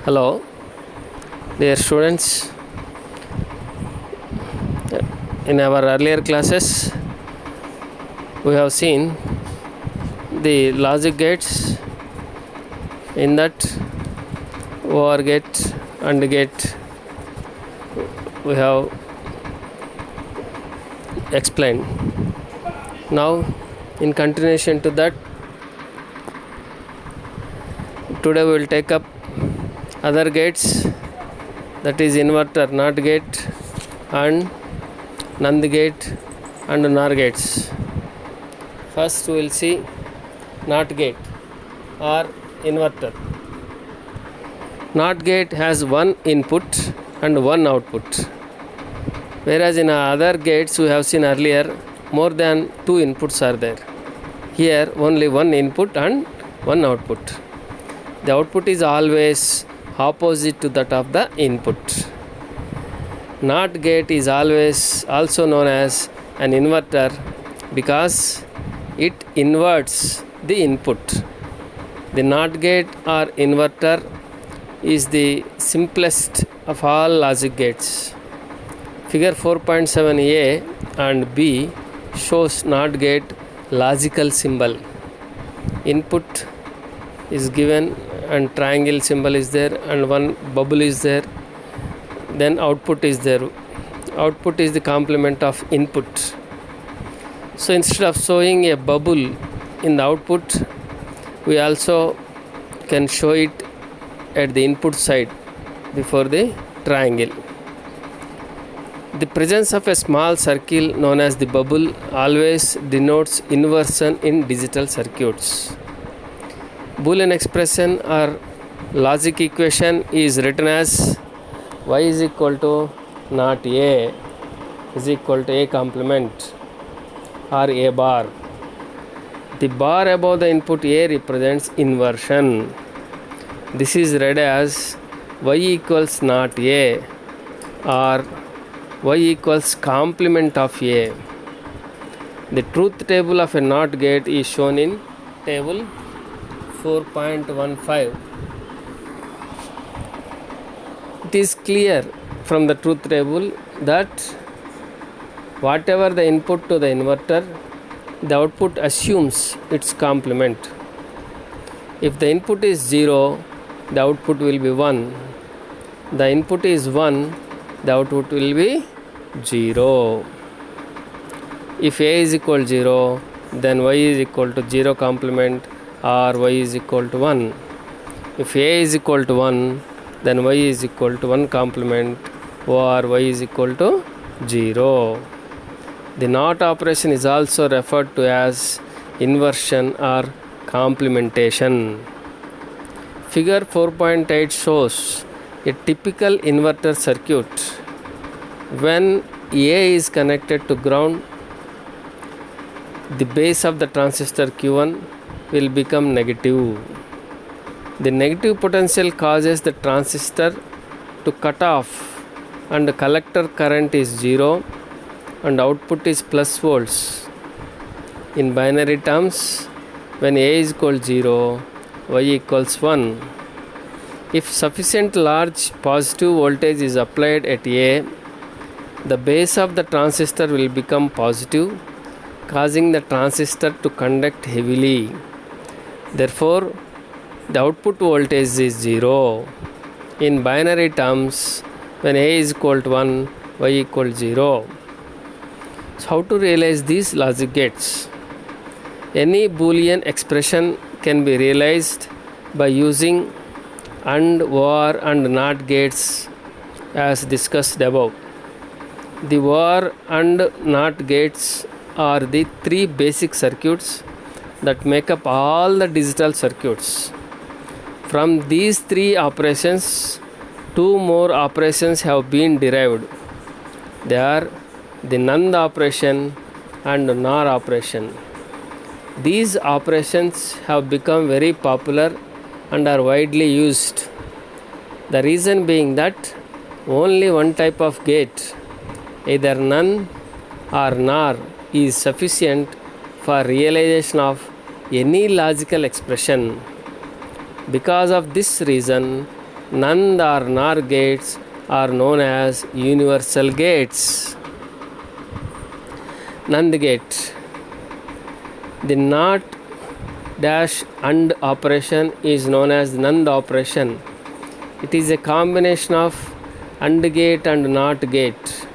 Hello, dear students. In our earlier classes, we have seen the logic gates. In that, OR gate, AND gate, we have explained. Now, in continuation to that, today we will take up other gates, that is inverter, NOT gate, and NAND gate and NOR gates. First we will see NOT gate or inverter. NOT gate has one input and one output, whereas in other gates we have seen earlier more than two inputs are there. Here only one input and one output. The output is always opposite to that of the input. NOT gate is always also known as an inverter because it inverts the input. The NOT gate or inverter is the simplest of all logic gates. Figure 4.7a and b shows NOT gate logical symbol. Input is given and triangle symbol is there and one bubble is there, then output is there. Output is the complement of input. So instead of showing a bubble in the output, we also can show it at the input side before the triangle. The presence of a small circle known as the bubble always denotes inversion in digital circuits. Boolean expression or logic equation is written as y is equal to not a is equal to a complement or a bar. The bar above the input a represents inversion. This is read as y equals not a or y equals complement of a. The truth table of a NOT gate is shown in table 4.15. It is clear from the truth table that whatever the input to the inverter, the output assumes its complement. If the input is 0, the output will be 1. The input is 1, the output will be 0. If a is equal to 0, then y is equal to 0 complement or y is equal to 1. If a is equal to 1, then y is equal to 1 complement or y is equal to 0. The NOT operation is also referred to as inversion or complementation. Figure 4.8 shows a typical inverter circuit. When A is connected to ground, the base of the transistor Q1 will become negative. The negative potential causes the transistor to cut off and the collector current is 0 and output is plus volts. In binary terms, when A is equal to 0, Y equals 1. If sufficient large positive voltage is applied at A, the base of the transistor will become positive, causing the transistor to conduct heavily. Therefore, the output voltage is 0. In binary terms, when A is equal to 1, Y equal to 0. So how to realize these logic gates? Any Boolean expression can be realized by using AND, OR and NOT gates as discussed above. The OR and NOT gates are the three basic circuits that make up all the digital circuits. From these three operations, two more operations have been derived. They are the NAND operation and NOR operation. These operations have become very popular and are widely used. The reason being that only one type of gate, either NAND or NOR, is sufficient for realization of any logical expression. Because of this reason, NAND or NOR gates are known as universal gates. NAND gate. The NOT dash AND operation is known as NAND operation. It is a combination of AND gate and NOT gate.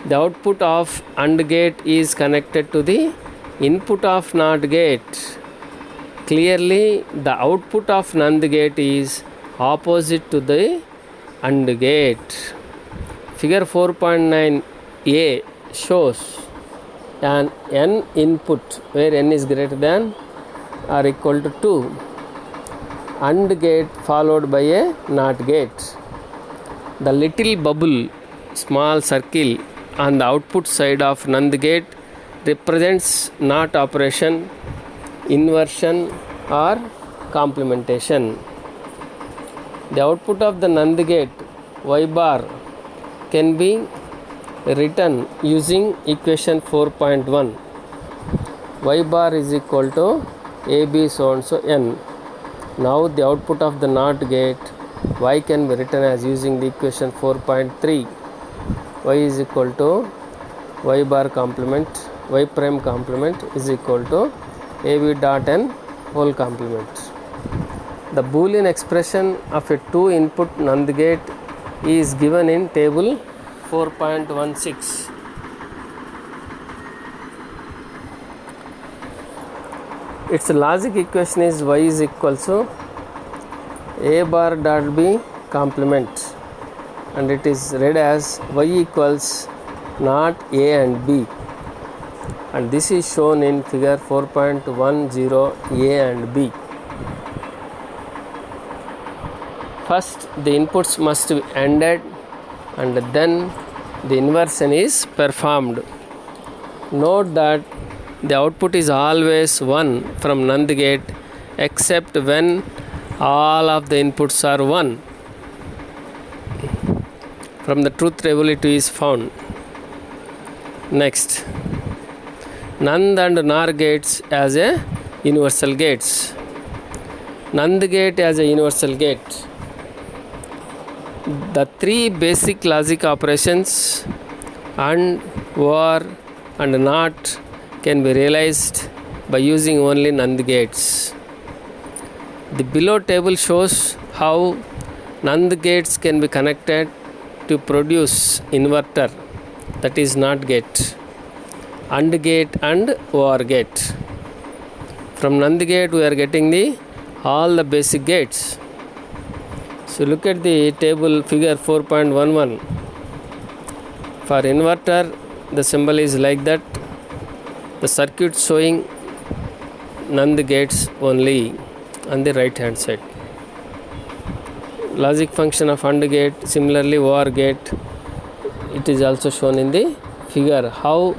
The output of AND gate is connected to the input of NOT gate. Clearly, the output of NAND gate is opposite to the AND gate. Figure 4.9a shows an N input where N is greater than or equal to 2. AND gate followed by a NOT gate. The little bubble, small circle on the output side of NAND gate represents NOT operation, inversion or complementation. The output of the NAND gate Y bar can be written using equation 4.1. Y bar is equal to AB so and so N. Now the output of the NOT gate Y can be written as using the equation 4.3. Y is equal to Y bar complement, Y prime complement is equal to AB dot N whole complement. The Boolean expression of a 2 input NAND gate is given in table 4.16. Its logic equation is Y is equal to A bar dot B complement, and it is read as Y equals not A and B, and this is shown in figure 4.10 A and B. First the inputs must be ANDed and then the inversion is performed. Note that the output is always 1 from NAND gate except when all of the inputs are 1. From the truth table it is found. Next, NAND and NOR gates as a universal gates. NAND gate as a universal gate. The 3 basic logic operations AND, OR and NOT can be realized by using only NAND gates. The below table shows how NAND gates can be connected to produce inverter, that is NOT gate, AND gate and OR gate. From NAND gate we are getting all the basic gates. So look at the table figure 4.11. For inverter the symbol is like that. The circuit showing NAND gates only on the right hand side. Logic function of AND gate, similarly OR gate, it is also shown in the figure. How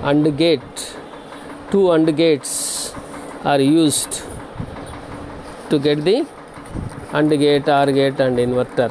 AND gate, 2 AND gates are used to get the AND gate, OR gate and inverter.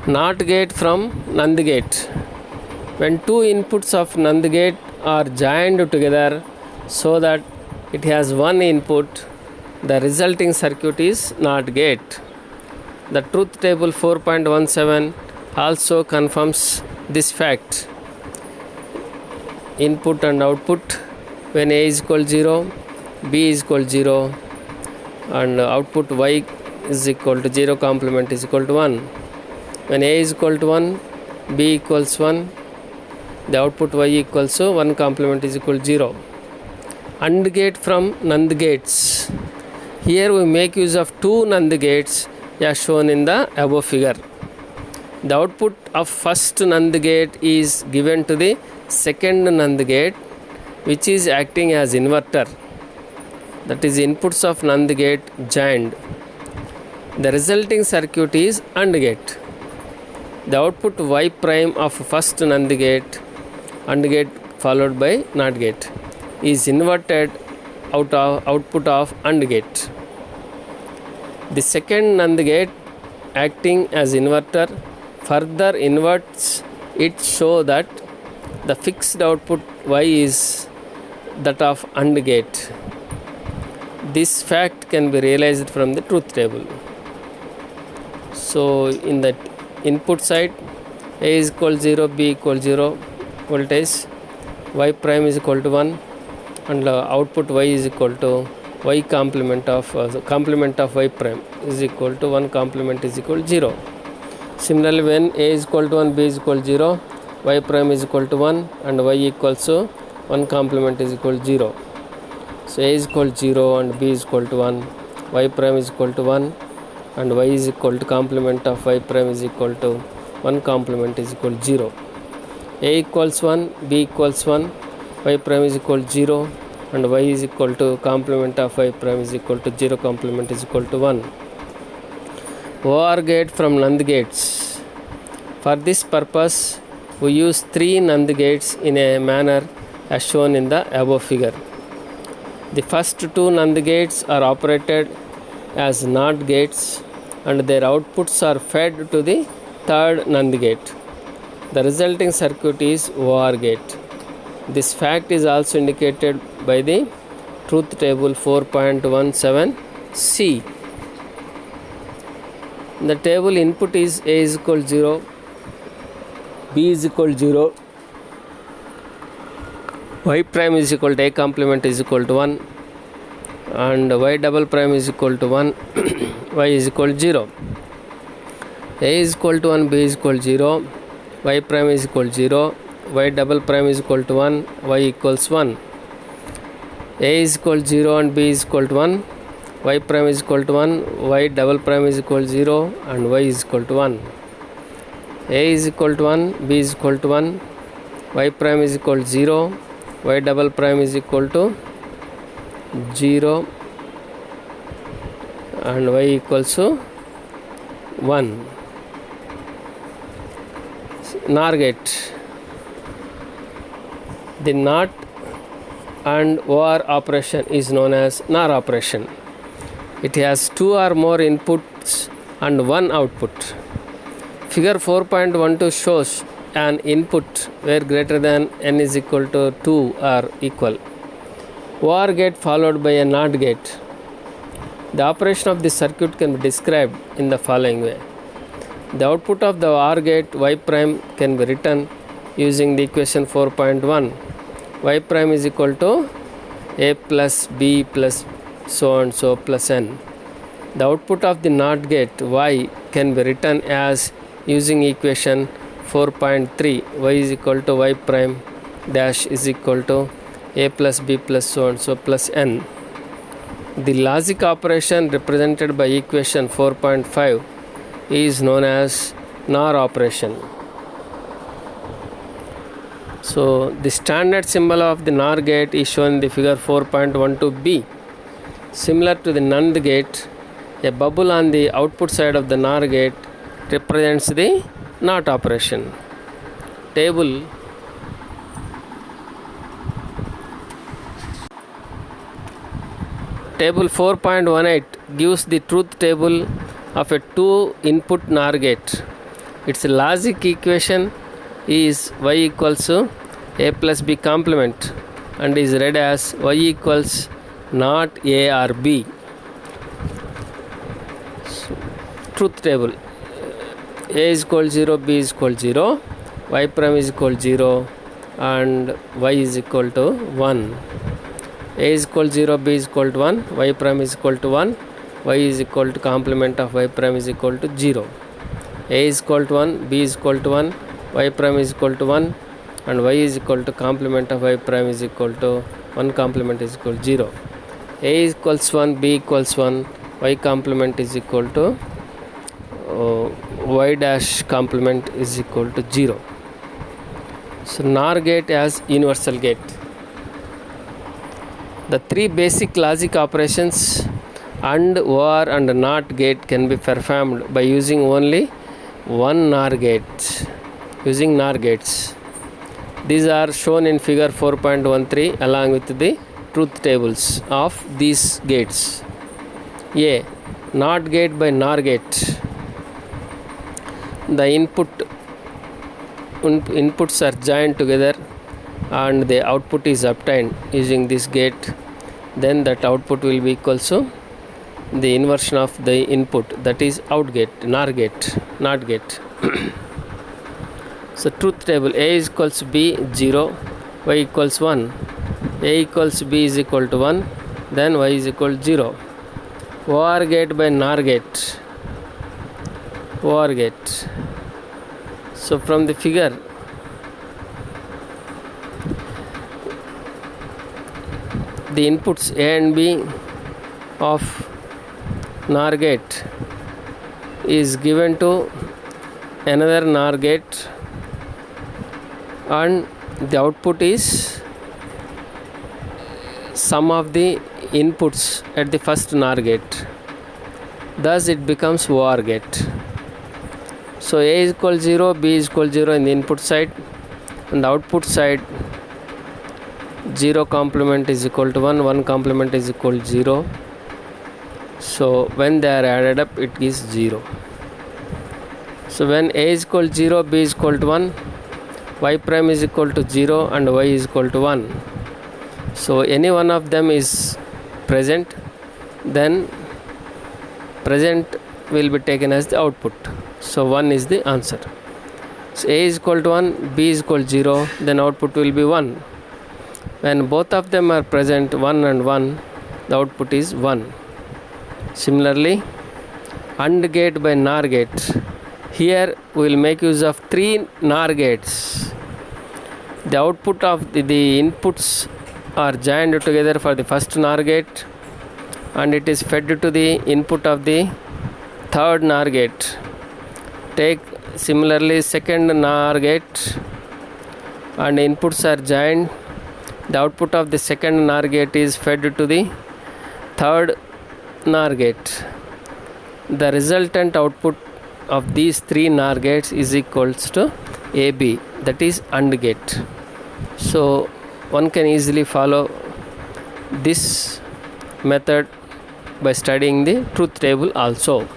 NOT gate from NAND gate. When 2 inputs of NAND gate are joined together so that it has one input, the resulting circuit is NOT gate. The truth table 4.17 also confirms this fact. Input and output when A is equal to 0, B is equal to 0 and output Y is equal to 0 complement is equal to 1. When A is equal to 1, B equals 1, the output Y equals to 1 complement is equal to 0. AND gate from NAND gates. Here we make use of 2 NAND gates as shown in the above figure. The output of first NAND gate is given to the second NAND gate, which is acting as inverter. That is inputs of NAND gate joined. The resulting circuit is AND gate. The output Y prime of first NAND gate, AND gate followed by NOT gate, is inverted output of AND gate. The second NAND gate acting as inverter further inverts it show that the fixed output y is that of AND gate. This fact can be realized from the truth table. So in the input side, A is equal 0, B equal 0 voltage, y prime is equal to 1, and output y is equal to y complement of y prime is equal to 1 complement is equal to 0. Similarly, when A is equal to 1, B is equal to 0, y prime is equal to 1 and y equals to 1 complement is equal to 0. So A is equal to 0 and B is equal to 1, y prime is equal to 1 and y is equal to complement of y prime is equal to 1 complement is equal to 0. A equals 1, B equals 1, y prime is equal to 0 and y is equal to complement of y prime is equal to 0 complement is equal to 1. OR gate from NAND gates. For this purpose, we use 3 NAND gates in a manner as shown in the above figure. The first 2 NAND gates are operated as NOT gates and their outputs are fed to the third NAND gate. The resulting circuit is OR gate. This fact is also indicated by the truth table 4.17c. The table input is A is equal to 0, B is equal to 0, y prime is equal to A complement is equal to 1 and y double prime is equal to 1, y is equal to 0. A is equal to 1, B is equal to 0, y prime is equal to 0, y double prime is equal to 1, y equals 1. A is equal to 0 and B is equal to 1, y prime is equal to 1, y double prime is equal to 0 and y is equal to 1. A is equal to 1, B is equal to 1, y prime is equal to 0, y double prime is equal to 0 and y equals to 1. NOR gate. The NOT and OR operation is known as NOR operation. It has 2 or more inputs and 1 output. Figure 4.12 shows an input where greater than n is equal to 2 are equal. OR gate followed by a NOT gate. The operation of this circuit can be described in the following way. The output of the OR gate y prime can be written using the equation 4.1. Y prime is equal to A plus B plus so and so plus n. The output of the NOT gate y can be written as using equation 4.3. Y is equal to y prime dash is equal to A plus B plus so and so plus n. The logic operation represented by equation 4.5 is known as NOR operation. So the standard symbol of the NOR gate is shown in the figure 4.12b. Similar to the NAND gate, a bubble on the output side of the NOR gate represents the NOT operation. Table Table 4.18 gives the truth table of a 2-input NOR gate. Its logic equation is y equals to A plus B complement and is read as y equals not A or B. So, truth table A is equal to 0, B is equal to 0, y prime is equal to 0 and y is equal to 1. A is equal to 0, B is equal to 1, y prime is equal to 1, y is equal to complement of y prime is equal to 0. A is equal to 1, B is equal to 1, y prime is equal to 1 and y is equal to complement of y prime is equal to 1 complement is equal to 0. A equals 1, B equals 1, y complement is equal to y dash complement is equal to 0. So NOR gate as universal gate. The 3 basic logic operations AND, OR and NOT gate can be performed by using only one NOR gate. Using NOR gates. These are shown in figure 4.13 along with the truth tables of these gates. A. NOT gate by NOR gate. the inputs are joined together and the output is obtained using this gate, then that output will be equals to the inversion of the input, that is out gate, NOR gate, NOT gate. So truth table: A is equals to B 0, Y equals 1, A equals B is equal to 1, then Y is equal to 0. OR gate by NOR gate, OR gate. So from the figure, the inputs A and B of NOR gate is given to another NOR gate, and the output is sum of the inputs at the first NOR gate. Thus it becomes OR gate. So A is equal 0, B is equal 0 in the input side, and the output side 0 complement is equal to 1, 1 complement is equal to 0. So when they are added up, it is 0. So when A is equal to 0, B is equal to 1, Y prime is equal to 0 and Y is equal to 1. So any one of them is present, then present will be taken as the output. So 1 is the answer. So A is equal to 1, B is equal to 0, then output will be 1. When both of them are present, 1 and 1, the output is 1. Similarly, AND gate by NOR gate. Here we will make use of 3 NOR gates. The output of the inputs are joined together for the first NOR gate, and it is fed to the input of the third NOR gate. Take similarly second NOR gate, and inputs are joined. The output of the second NOR gate is fed to the third NOR gate. The resultant output of these 3 NOR gates is equals to AB, that is AND gate. So one can easily follow this method by studying the truth table also.